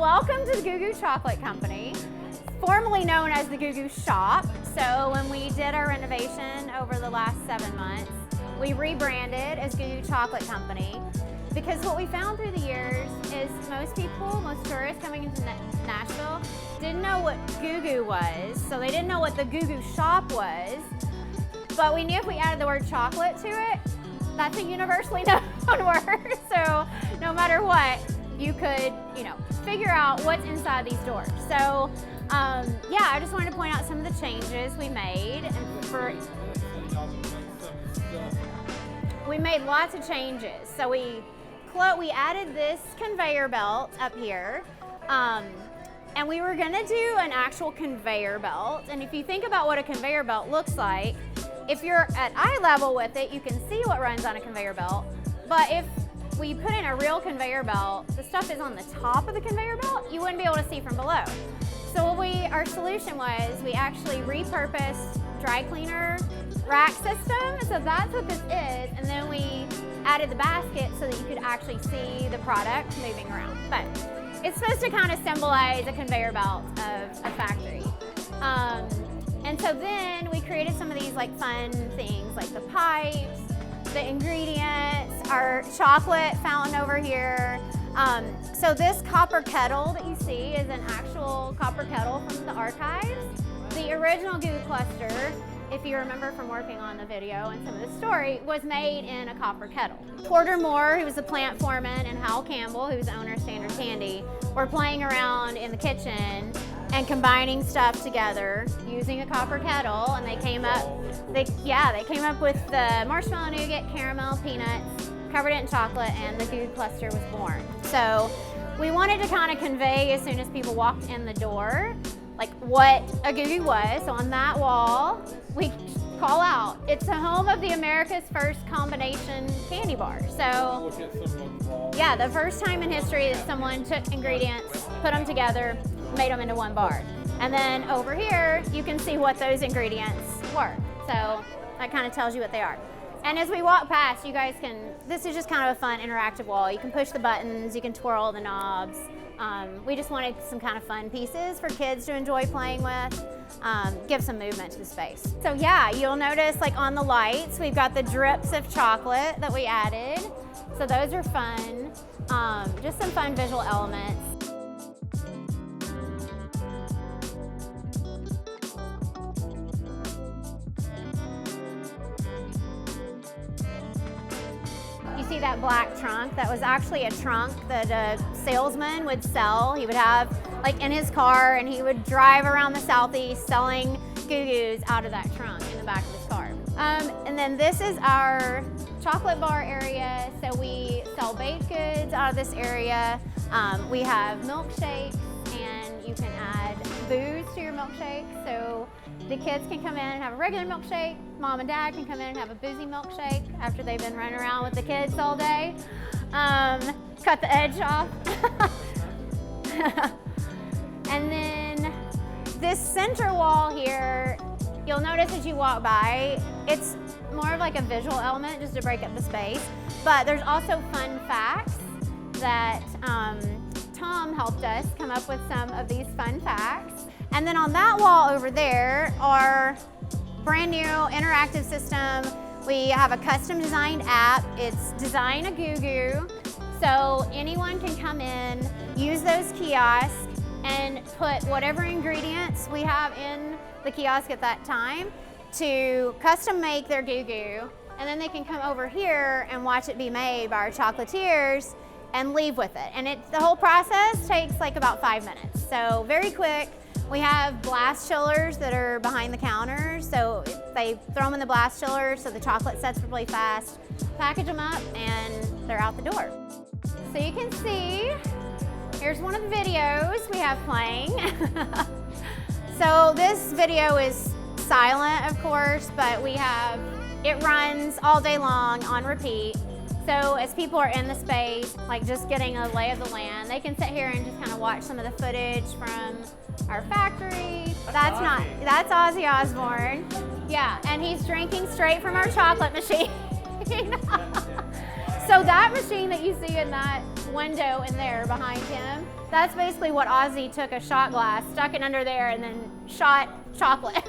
welcome to the GooGoo Chocolate Company, formerly known as the GooGoo Shop. So when we did our renovation over the last 7 months, we rebranded as GooGoo Chocolate Company because what we found through the years is most tourists coming into Nashville didn't know what GooGoo was, so they didn't know what the GooGoo Shop was, but we knew if we added the word chocolate to it, that's a universally known word, so no matter what, you could, figure out what's inside these doors. So, yeah, I just wanted to point out some of the changes we made. And we made lots of changes. So we added this conveyor belt up here, and we were gonna do an actual conveyor belt. And if you think about what a conveyor belt looks like, if you're at eye level with it, you can see what runs on a conveyor belt. But if we put in a real conveyor belt, the stuff is on the top of the conveyor belt, you wouldn't be able to see from below. So our solution was we actually repurposed dry cleaner rack system. So that's what this is. And then we added the basket so that you could actually see the product moving around. But it's supposed to kind of symbolize a conveyor belt of a factory. And so then we created some of these fun things like the pipes, the ingredients, our chocolate fountain over here. So this copper kettle that you see is an actual copper kettle from the archives. The original GooGoo cluster, if you remember from working on the video and some of the story, was made in a copper kettle. Porter Moore, who was the plant foreman, and Hal Campbell, who's the owner of Standard Candy, were playing around in the kitchen and combining stuff together using a copper kettle, and they came up with the marshmallow nougat, caramel, peanuts, covered it in chocolate, and the GooGoo cluster was born. So we wanted to kind of convey as soon as people walked in the door, what a GooGoo was. So on that wall, we call out, it's the home of the America's first combination candy bar. So yeah, the first time in history that someone took ingredients, put them together, made them into one bar. And then over here, you can see what those ingredients were. So that kind of tells you what they are. And as we walk past, you guys this is just kind of a fun interactive wall. You can push the buttons, you can twirl the knobs. We just wanted some kind of fun pieces for kids to enjoy playing with, give some movement to the space. So yeah, you'll notice on the lights, we've got the drips of chocolate that we added. So those are fun, just some fun visual elements. You see that black trunk? That was actually a trunk that a salesman would sell. He would have in his car, and he would drive around the Southeast selling GooGoos out of that trunk in the back of his car. And then this is our chocolate bar area. So we sell baked goods out of this area. We have milkshakes, and you can add booze to your milkshake. So the kids can come in and have a regular milkshake. Mom and dad can come in and have a boozy milkshake after they've been running around with the kids all day. Cut the edge off. And then this center wall here, you'll notice as you walk by, it's more of a visual element just to break up the space. But there's also fun facts that Tom helped us come up with some of these fun facts. And then on that wall over there, our brand new interactive system, we have a custom designed app. It's Design a GooGoo. So anyone can come in, use those kiosks, and put whatever ingredients we have in the kiosk at that time to custom make their GooGoo. And then they can come over here and watch it be made by our chocolatiers and leave with it. And the whole process takes about 5 minutes. So very quick. We have blast chillers that are behind the counter. So they throw them in the blast chiller so the chocolate sets really fast, package them up, and they're out the door. So you can see, here's one of the videos we have playing. So this video is silent, of course, but it runs all day long on repeat. So as people are in the space, just getting a lay of the land, they can sit here and just kind of watch some of the footage from our factory. That's Ozzy Osbourne. Yeah, and he's drinking straight from our chocolate machine. So that machine that you see in that window in there behind him, that's basically what Ozzy took a shot glass, stuck it under there, and then shot chocolate.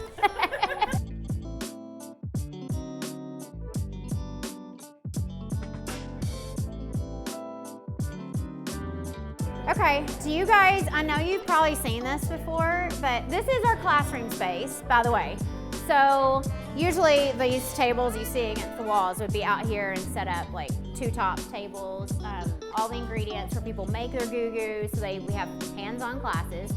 Okay, do you guys, I know you've probably seen this before, but this is our classroom space, by the way. So usually these tables you see against the walls would be out here and set up like 2 top tables, all the ingredients where people make their GooGoo, so we have hands-on classes.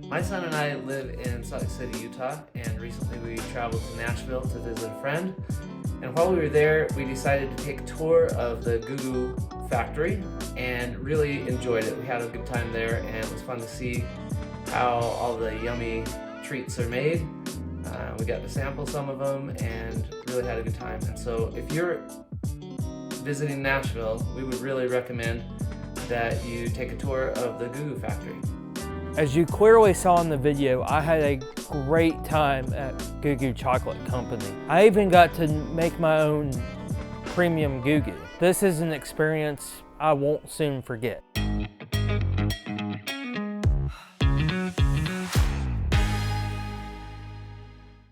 My son and I live in Salt Lake City, Utah, and recently we traveled to Nashville to visit a friend. And while we were there, we decided to take a tour of the GooGoo factory and really enjoyed it. We had a good time there, and it was fun to see how all the yummy treats are made. We got to sample some of them and really had a good time. And so if you're visiting Nashville, we would really recommend that you take a tour of the GooGoo factory. As you clearly saw in the video, I had a great time at GooGoo Chocolate Company. I even got to make my own premium GooGoo. This is an experience I won't soon forget.